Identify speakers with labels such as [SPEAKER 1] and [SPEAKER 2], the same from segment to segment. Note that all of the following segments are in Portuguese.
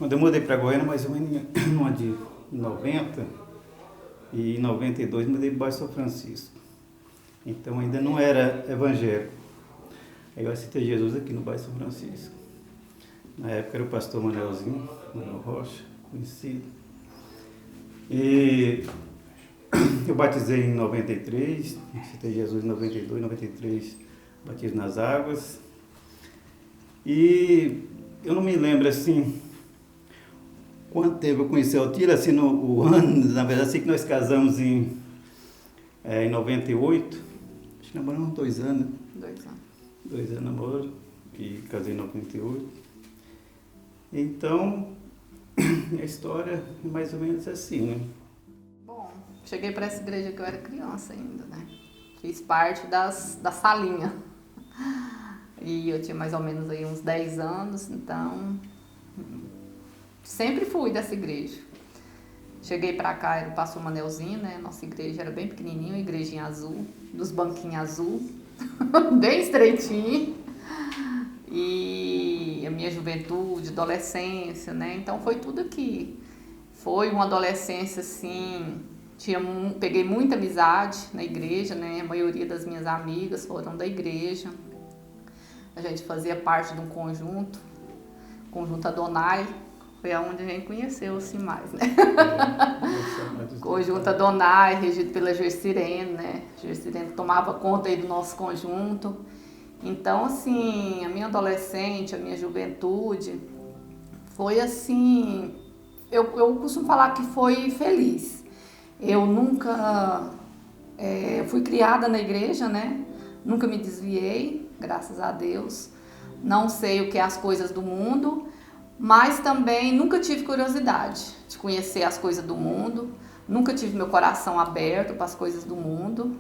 [SPEAKER 1] Quando eu mudei para Goiânia, mais ou menos no ano de 90, e em 92 mudei para o bairro São Francisco. Então ainda não era evangélico. Aí eu aceitei Jesus aqui no bairro São Francisco. Na época era o pastor Manuel Rocha, conhecido. E eu batizei em 93, aceitei Jesus em 92, 93, batismo nas águas. E eu não me lembro assim quanto tempo eu conheci a Otília, assim, o ano, na verdade, assim que nós casamos em 98, acho que namoramos 2 anos, né?
[SPEAKER 2] 2 anos.
[SPEAKER 1] 2 anos de namoro, e casei em 98. Então, a história é mais ou menos assim, né?
[SPEAKER 2] Bom, cheguei para essa igreja que eu era criança ainda, né? Fiz parte da salinha. E eu tinha mais ou menos aí uns 10 anos, então sempre fui dessa igreja. Cheguei pra cá, era o pastor Manelzinho, né? Nossa igreja era bem pequenininha, uma igrejinha azul, dos banquinhos azul, bem estreitinho. E a minha juventude, adolescência, né? Então foi tudo aqui. Foi uma adolescência assim, peguei muita amizade na igreja, né? A maioria das minhas amigas foram da igreja. A gente fazia parte de um conjunto Adonai, foi aonde a gente conheceu assim mais, né? Conjunto Adonai, regido pela Gersirene, né? Gersirene tomava conta aí do nosso conjunto. Então, assim, a minha adolescente, a minha juventude, foi assim, eu costumo falar que foi feliz. Eu nunca fui criada na igreja, né? Nunca me desviei, graças a Deus. Não sei o que é as coisas do mundo, mas também nunca tive curiosidade de conhecer as coisas do mundo. Nunca tive meu coração aberto para as coisas do mundo.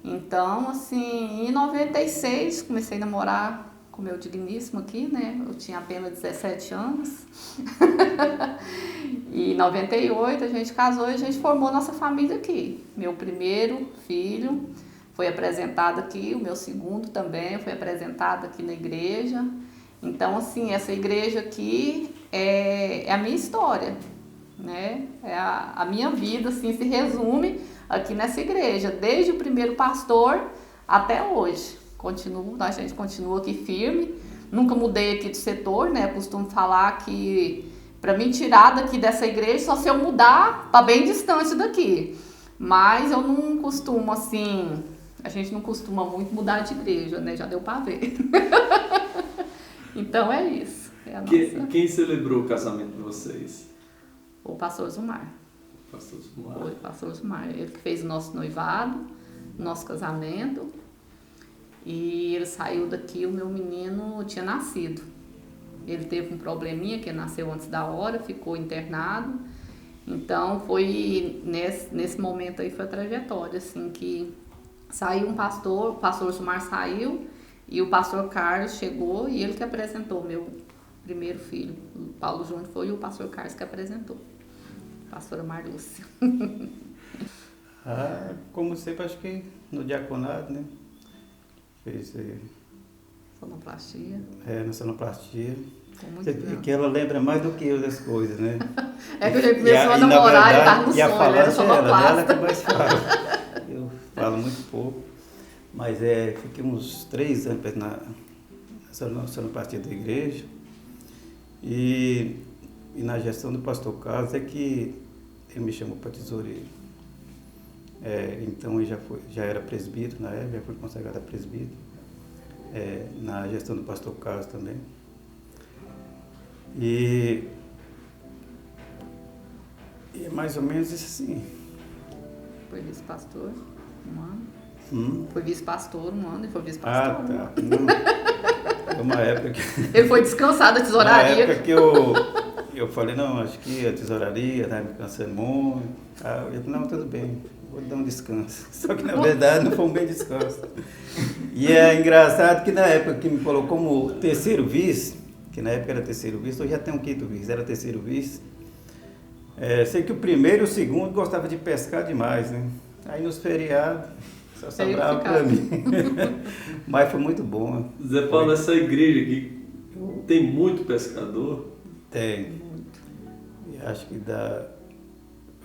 [SPEAKER 2] Então, assim, em 96 comecei a namorar com o meu digníssimo aqui, né? Eu tinha apenas 17 anos. E em 98 a gente casou e a gente formou nossa família aqui. Meu primeiro filho foi apresentado aqui, o meu segundo também foi apresentado aqui na igreja. Então, assim, essa igreja aqui é a minha história, né? A minha vida, assim, se resume aqui nessa igreja, desde o primeiro pastor até hoje. A gente continua aqui firme, nunca mudei aqui de setor, né? Eu costumo falar que para mim tirar daqui dessa igreja só se eu mudar para bem distante daqui. Mas eu não costumo, assim, a gente não costuma muito mudar de igreja, né? Já deu para ver. Então é isso.
[SPEAKER 3] Quem celebrou o casamento de vocês?
[SPEAKER 2] O pastor Zumar.
[SPEAKER 3] Pastor Zumar.
[SPEAKER 2] Foi o pastor Zumar. Ele que fez o nosso noivado, nosso casamento. E ele saiu daqui, o meu menino tinha nascido. Ele teve um probleminha, que nasceu antes da hora, ficou internado. Então foi nesse momento aí foi a trajetória, assim, que saiu um pastor, o pastor Zumar saiu e o pastor Carlos chegou e ele que apresentou meu primeiro filho. O Paulo Júnior foi o pastor Carlos que apresentou. Pastora Marlúcia.
[SPEAKER 1] Como sempre, acho que no diaconato, né? Fez
[SPEAKER 2] Sonoplastia.
[SPEAKER 1] na sonoplastia.
[SPEAKER 2] Que
[SPEAKER 1] ela lembra mais do que eu das coisas, né?
[SPEAKER 2] É que a gente começou a namorar e tava no sonho, era sonoplasta.
[SPEAKER 1] Ela que mais fala. Eu falo muito pouco. Mas fiquei uns 3 anos na sonoplastia da igreja. E na gestão do pastor Carlos é que ele me chamou para tesoureiro. Então eu já era presbítero na época, já fui consagrado a presbítero. Na gestão do pastor Carlos também. E é mais ou menos isso assim.
[SPEAKER 2] Foi vice-pastor 1 ano. Foi vice-pastor 1 ano e foi vice-pastor.
[SPEAKER 1] Tá. Não. Foi uma época que...
[SPEAKER 2] Ele foi descansar da tesouraria.
[SPEAKER 1] Uma época que eu falei, não, acho que a tesouraria tá me cansando muito. Eu falei, não, tudo bem, vou dar um descanso. Só que na verdade não foi um bem descanso. E é engraçado que na época que me colocou como terceiro vice, que na época era terceiro vice, hoje já tem um quinto vice, era terceiro vice. Sei que o primeiro e o segundo gostava de pescar demais, né? Aí nos feriados só sobrava para mim. Mas foi muito bom.
[SPEAKER 3] Zé Paulo, essa igreja aqui tem muito pescador?
[SPEAKER 1] Tem. acho que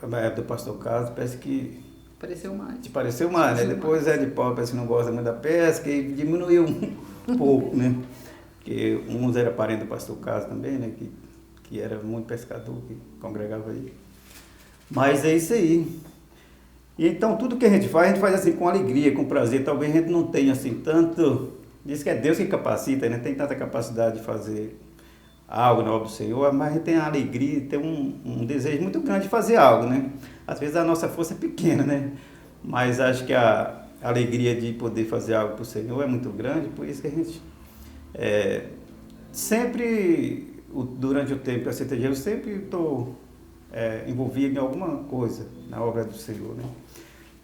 [SPEAKER 1] na época do pastor Carlos, parece que
[SPEAKER 2] Pareceu mais.
[SPEAKER 1] te pareceu mais, né? Depois Zé de Paulo parece que não gosta muito da pesca e diminuiu um pouco, né? Porque uns eram parentes do pastor Carlos também, né? Que era muito pescador, que congregava aí. Mas é isso aí. E então tudo que a gente faz assim com alegria, com prazer. Talvez a gente não tenha assim tanto... Diz que é Deus que capacita, né? Tem tanta capacidade de fazer algo na obra do Senhor, mas a gente tem a alegria, tem um desejo muito grande de fazer algo, né? Às vezes a nossa força é pequena, né? Mas acho que a alegria de poder fazer algo para o Senhor é muito grande, por isso que a gente sempre, durante o tempo que eu aceitei Jesus, sempre estou envolvido em alguma coisa na obra do Senhor, né?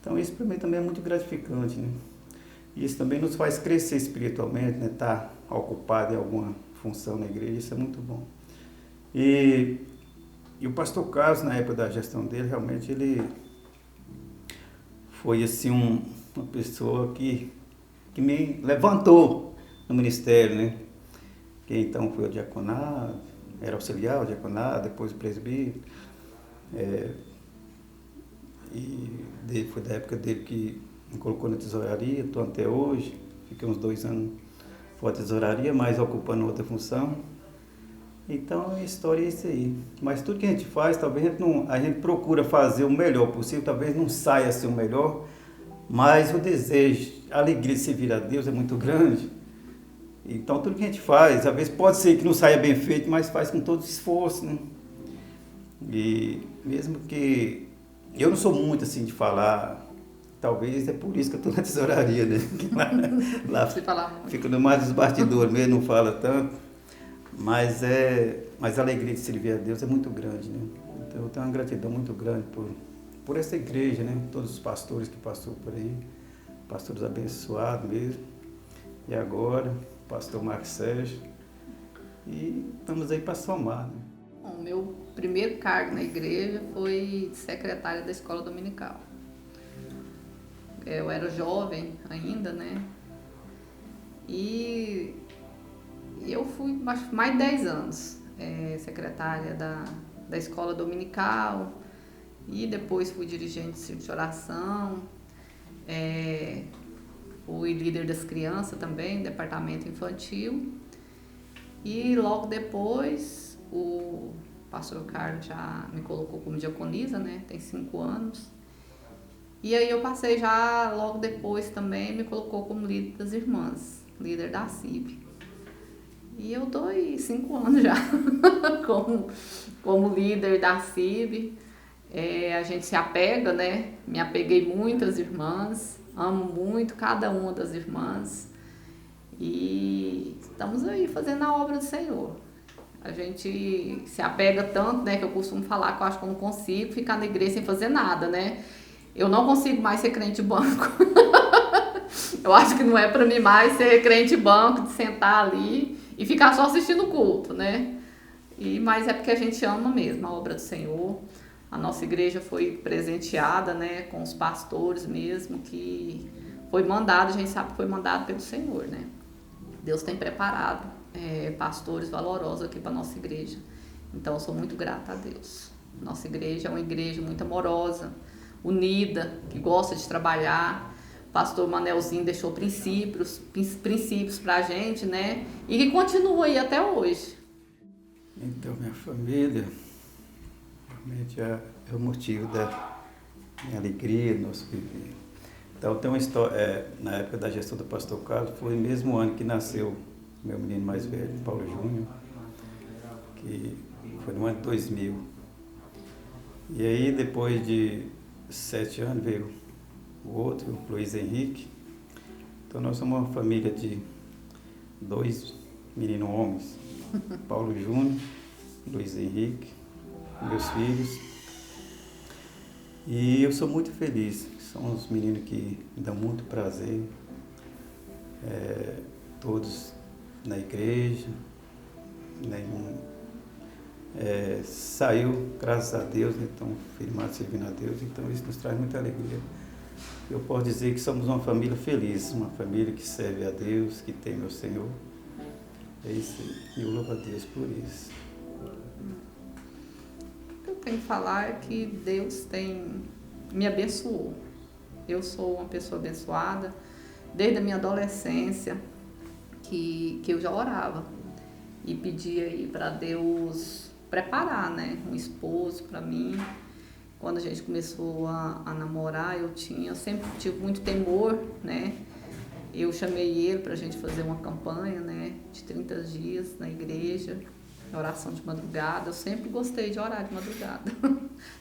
[SPEAKER 1] Então isso para mim também é muito gratificante, né? Isso também nos faz crescer espiritualmente, né? Estar ocupado em alguma função na igreja, isso é muito bom. E o pastor Carlos, na época da gestão dele, realmente ele foi assim uma pessoa que me levantou no ministério, né? Que então foi o diaconado, era auxiliar, o diaconado, depois o presbítero. E foi da época dele que me colocou na tesouraria, estou até hoje, fiquei uns 2 anos fora da tesouraria, mas ocupando outra função. Então a história é isso aí. Mas tudo que a gente faz, talvez a gente procura fazer o melhor possível, talvez não saia assim o melhor, mas o desejo, a alegria de servir a Deus é muito grande. Então tudo que a gente faz, às vezes pode ser que não saia bem feito, mas faz com todo esforço, né? E mesmo que eu não sou muito assim de falar, talvez é por isso que eu estou na tesouraria, né? Lá fico no mais dos bastidores mesmo, não fala tanto. Mas a alegria de servir a Deus é muito grande, né? Então eu tenho uma gratidão muito grande por essa igreja, né? Todos os pastores que passou por aí, pastores abençoados mesmo. E agora, o pastor Marcos Sérgio. E estamos aí para somar, né?
[SPEAKER 2] Bom, meu primeiro cargo na igreja foi secretária da escola dominical. Eu era jovem ainda, né? E eu fui mais de 10 anos secretária da escola dominical e depois fui dirigente de círculo de oração, fui líder das crianças também, departamento infantil. E logo depois o pastor Carlos já me colocou como diaconisa, né? Tem 5 anos. E aí eu passei já, logo depois também, me colocou como líder das irmãs, líder da CIB. E eu tô aí 5 anos já como líder da CIB. A gente se apega, né? Me apeguei muito às irmãs, amo muito cada uma das irmãs. E estamos aí fazendo a obra do Senhor. A gente se apega tanto, né? Que eu costumo falar que eu acho que eu não consigo ficar na igreja sem fazer nada, né? Eu não consigo mais ser crente banco. Eu acho que não é para mim mais ser crente banco, de sentar ali e ficar só assistindo o culto, né? Mas é porque a gente ama mesmo a obra do Senhor. A nossa igreja foi presenteada, né, com os pastores mesmo, que foi mandado, a gente sabe que foi mandado pelo Senhor, né? Deus tem preparado pastores valorosos aqui para a nossa igreja. Então eu sou muito grata a Deus. Nossa igreja é uma igreja muito amorosa, unida, que gosta de trabalhar. O pastor Manelzinho deixou princípios para a gente, né? E que continua aí até hoje.
[SPEAKER 1] Então, minha família realmente é o motivo da minha alegria, do nosso viver. Então, tem uma história, na época da gestão do pastor Carlos, foi o mesmo ano que nasceu meu menino mais velho, Paulo Júnior, que foi no ano de 2000. E aí, depois de 7 anos, veio o outro, Luiz Henrique. Então, nós somos uma família de 2 meninos homens, Paulo Júnior, Luiz Henrique, meus filhos. E eu sou muito feliz. São uns meninos que me dão muito prazer. Todos na igreja. Nenhum saiu, graças a Deus, né? Estão firmados servindo a Deus. Então isso nos traz muita alegria. Eu posso dizer que somos uma família feliz, uma família que serve a Deus, que tem o Senhor. É isso aí. E eu louvo a Deus por isso.
[SPEAKER 2] tenho que falar é que Deus me abençoou. Eu sou uma pessoa abençoada desde a minha adolescência, que eu já orava e pedia aí para Deus preparar, né, um esposo para mim. Quando a gente começou a namorar, eu sempre tive muito temor, né? Eu chamei ele para a gente fazer uma campanha, né, de 30 dias na igreja, oração de madrugada. Eu sempre gostei de orar de madrugada,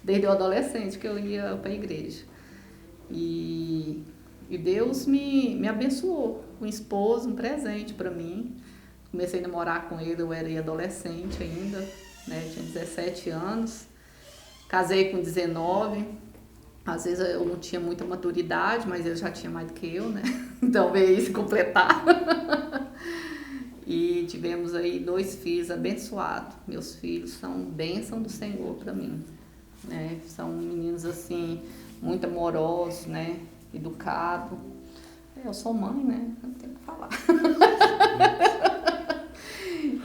[SPEAKER 2] desde o adolescente que eu ia para a igreja. E Deus me abençoou, um esposo, um presente para mim. Comecei a namorar com ele, eu era adolescente ainda, né, tinha 17 anos. Casei com 19. Às vezes eu não tinha muita maturidade, mas ele já tinha mais do que eu, né? Então veio se completar. E tivemos aí 2 filhos abençoados. Meus filhos são bênção do Senhor para mim, né? São meninos assim, muito amorosos, né? Educados. Eu sou mãe, né? Não tenho o que falar.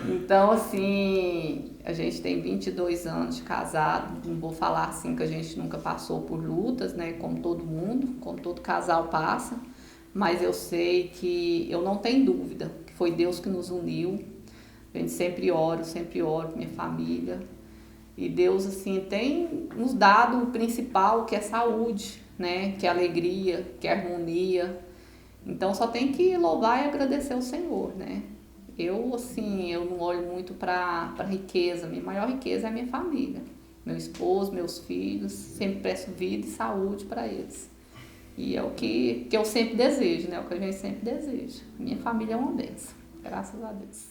[SPEAKER 2] Então, assim, a gente tem 22 anos de casado. Não vou falar assim que a gente nunca passou por lutas, né? Como todo mundo, como todo casal passa. Mas eu sei que, eu não tenho dúvida, que foi Deus que nos uniu. A gente sempre oro com minha família. E Deus, assim, tem nos dado o principal, que é saúde, né? Que é alegria, que é harmonia. Então, só tem que louvar e agradecer ao Senhor, né? Eu, assim, eu não olho muito para riqueza. Minha maior riqueza é a minha família. Meu esposo, meus filhos, sempre peço vida e saúde para eles. E é o que eu sempre desejo, né? O que a gente sempre deseja. Minha família é uma bênção, graças a Deus.